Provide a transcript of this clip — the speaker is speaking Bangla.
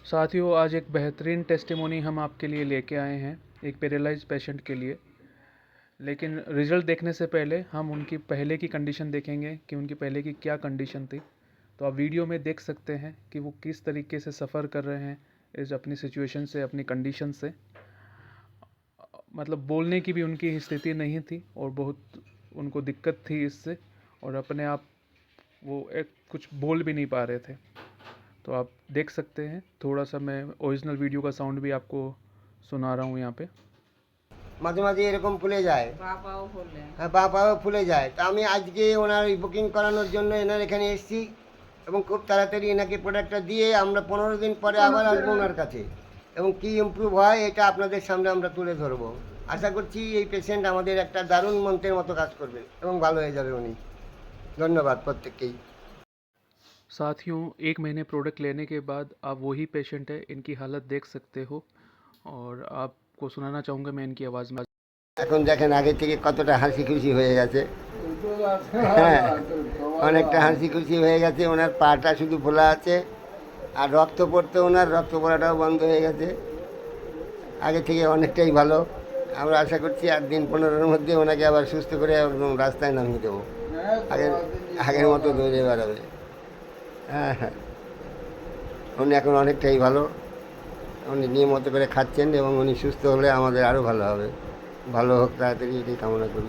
साथियों, आज एक बेहतरीन टेस्टिमोनी हम आपके लिए लेके आए हैं एक पैरालाइज पेशेंट के लिए। लेकिन रिज़ल्ट देखने से पहले हम उनकी पहले की कंडीशन देखेंगे कि उनकी पहले की क्या कंडीशन थी। तो आप वीडियो में देख सकते हैं कि वो किस तरीके से सफ़र कर रहे हैं इस अपनी सिचुएशन से, अपनी कंडीशन से। मतलब बोलने की भी उनकी स्थिति नहीं थी और बहुत उनको दिक्कत थी इससे, और अपने आप वो एक कुछ बोल भी नहीं पा रहे थे। तो आप देख सकते हैं, थोड़ा सा मैं ओरिजिनल वीडियो का साउंड भी आपको सुना रहा हूँ यहाँ पे। মাঝে মাঝে এরকম ফুলে যায়, হ্যাঁ পা পাও ফুলে যায়। তা আমি আজকে ওনার বুকিং করানোর জন্য এনার এখানে এসেছি এবং খুব তাড়াতাড়ি এনাকে প্রোডাক্টটা দিয়ে আমরা 15 দিন পরে আবার আসবো ওনার কাছে এবং কী ইমপ্রুভ হয় এটা আপনাদের সামনে আমরা তুলে ধরবো। আশা করছি এই পেশেন্ট আমাদের একটা দারুণ মন্ত্রের মতো কাজ করবে এবং ভালো হয়ে যাবে উনি। ধন্যবাদ প্রত্যেককেই। साथियों, 1 महीने प्रोडक्ट लेने के बाद आप वही पेशेंट है, इनकी हालत देख सकते हो और आपको सुनाना चाहूँगा मैं इनकी आवाज़ में। এখন দেখেন আগে থেকে কতটা হাসি খুশি হয়ে গেছে। হ্যাঁ, অনেকটা হাসি খুশি হয়ে গেছে। ওনার পাটা শুধু ফোলা আছে আর রক্ত পড়তে ওনার রক্ত পড়াটাও বন্ধ হয়ে গেছে। আগে থেকে অনেকটাই ভালো। আমরা আশা করছি 8 দিন 15-এর মধ্যে ওনাকে আবার সুস্থ করে একদম রাস্তায় নামিয়ে দেবো। আগের আগের মতো দৌড়ে বেড়াবে। হ্যাঁ হ্যাঁ, উনি এখন অনেকটাই ভালো। উনি নিয়মিত করে খাচ্ছেন এবং উনি সুস্থ হলে আমাদের আরও ভালো হবে। ভালো হোক তাড়াতাড়ি, এটাই কামনা করি।